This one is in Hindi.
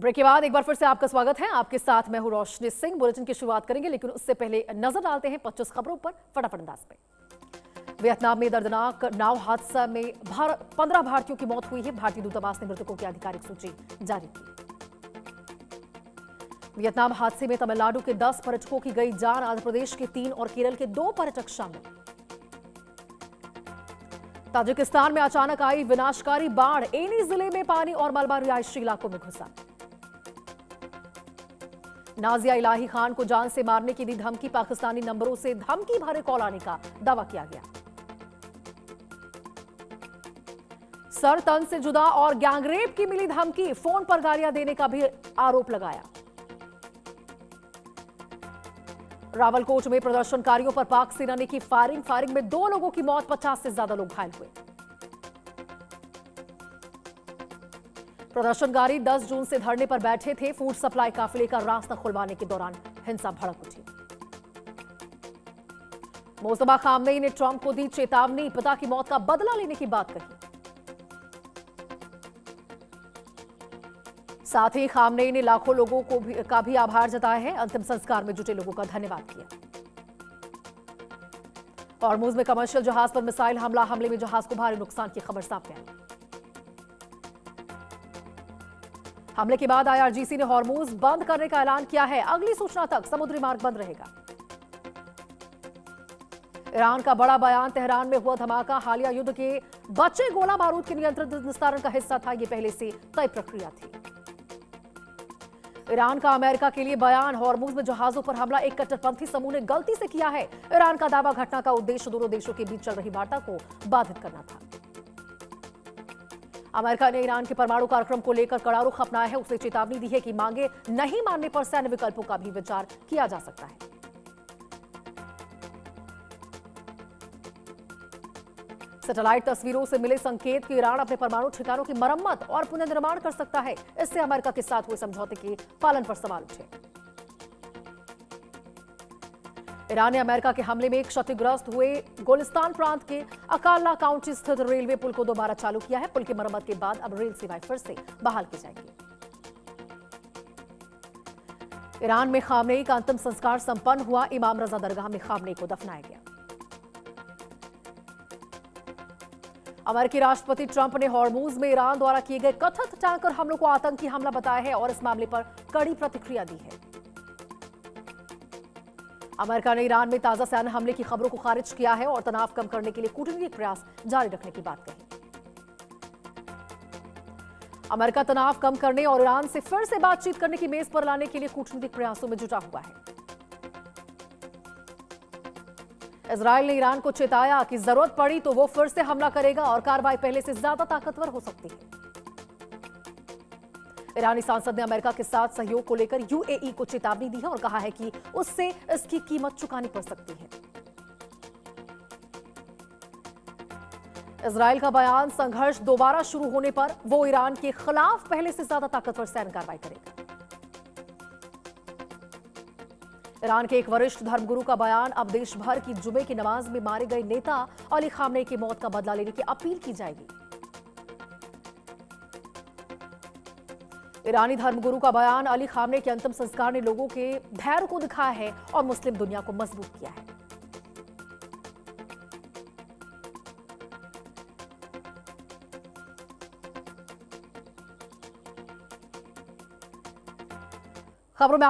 ब्रेक के बाद एक बार फिर से आपका स्वागत है। आपके साथ मैं हूं रोशनी सिंह। बुलेटिन की शुरुआत करेंगे, लेकिन उससे पहले नजर डालते हैं 25 खबरों पर फटाफट अंदाज में। वियतनाम में दर्दनाक नाव हादसा में 15 भारतीयों की मौत हुई है। भारतीय दूतावास ने मृतकों की आधिकारिक सूची जारी की। वियतनाम हादसे में तमिलनाडु के 10 पर्यटकों की गई जान, आंध्र प्रदेश के 3 और केरल के 2 पर्यटक शामिल। ताजिकिस्तान में अचानक आई विनाशकारी बाढ़, एनी जिले में पानी और मलबा रिहायशी इलाकों में घुसा। नाजिया इलाही खान को जान से मारने की दी धमकी, पाकिस्तानी नंबरों से धमकी भरे कॉल आने का दावा किया गया। सर तन से जुदा और गैंगरेप की मिली धमकी, फोन पर गालियां देने का भी आरोप लगाया। रावलकोट में प्रदर्शनकारियों पर पाक सेना ने की फायरिंग में 2 लोगों की मौत, 50 से ज्यादा लोग घायल हुए। प्रदर्शनकारी 10 जून से धरने पर बैठे थे। फूड सप्लाई काफिले का रास्ता खुलवाने के दौरान हिंसा भड़क उठी। मोस्तफा खामनेई ने ट्रंप को दी चेतावनी, पिता की मौत का बदला लेने की बात कही। साथ ही खामनेई ने लाखों लोगों का भी आभार जताया है। अंतिम संस्कार में जुटे लोगों का धन्यवाद किया। हॉर्मुज में कमर्शियल जहाज पर मिसाइल हमले में जहाज को भारी नुकसान की खबर सामने आई। हमले के बाद आईआरजीसी ने हॉर्मुज बंद करने का ऐलान किया है। अगली सूचना तक समुद्री मार्ग बंद रहेगा। ईरान का बड़ा बयान, तेहरान में हुआ धमाका हालिया युद्ध के बचे गोला बारूद के नियंत्रित निस्तारण का हिस्सा था। यह पहले से तय प्रक्रिया थी। ईरान का अमेरिका के लिए बयान, हॉर्मुज में जहाजों पर हमला एक कट्टरपंथी समूह ने गलती से किया है। ईरान का दावा, घटना का उद्देश्य दोनों देशों के बीच चल रही वार्ता को बाधित करना था। अमेरिका ने ईरान के परमाणु कार्यक्रम को लेकर कड़ा रुख अपनाया है। उसने चेतावनी दी है कि मांगे नहीं मानने पर सैन्य विकल्पों का भी विचार किया जा सकता है। सैटेलाइट तस्वीरों से मिले संकेत कि ईरान अपने परमाणु ठिकानों की मरम्मत और पुनर्निर्माण कर सकता है। इससे अमेरिका के साथ हुए समझौते के पालन पर सवाल उठे। ईरान ने अमेरिका के हमले में क्षतिग्रस्त हुए गोलिस्तान प्रांत के अकाला काउंटी स्थित रेलवे पुल को दोबारा चालू किया है। पुल की मरम्मत के बाद अब रेल सेवाएं फिर से बहाल की जाएगी। ईरान में खामनेई का अंतिम संस्कार संपन्न हुआ। इमाम रजा दरगाह में खामनेई को दफनाया गया। अमेरिकी राष्ट्रपति ट्रंप ने हॉर्मुज में ईरान द्वारा किए गए कथित टैंकर हमलों को आतंकी हमला बताया है और इस मामले पर कड़ी प्रतिक्रिया दी है। अमेरिका ने ईरान में ताजा सैन्य हमले की खबरों को खारिज किया है और तनाव कम करने के लिए कूटनीतिक प्रयास जारी रखने की बात कही। अमेरिका तनाव कम करने और ईरान से फिर से बातचीत करने की मेज पर लाने के लिए कूटनीतिक प्रयासों में जुटा हुआ है। इजरायल ने ईरान को चेताया कि जरूरत पड़ी तो वो फिर से हमला करेगा और कार्रवाई पहले से ज्यादा ताकतवर हो सकती है। ईरानी सांसद ने अमेरिका के साथ सहयोग को लेकर यूएई को चेतावनी दी है और कहा है कि उससे इसकी कीमत चुकानी पड़ सकती है। इजरायल का बयान, संघर्ष दोबारा शुरू होने पर वो ईरान के खिलाफ पहले से ज्यादा ताकतवर सैन्य कार्रवाई करेगा। ईरान के एक वरिष्ठ धर्मगुरु का बयान, अब देश भर की जुमे की नमाज में मारे गए नेता अली खामनेई की मौत का बदला लेने की अपील की जाएगी। ईरानी धर्मगुरु का बयान, अली खामनेई के अंतिम संस्कार ने लोगों के धैर्य को दिखाया है और मुस्लिम दुनिया को मजबूत किया है। खबरों में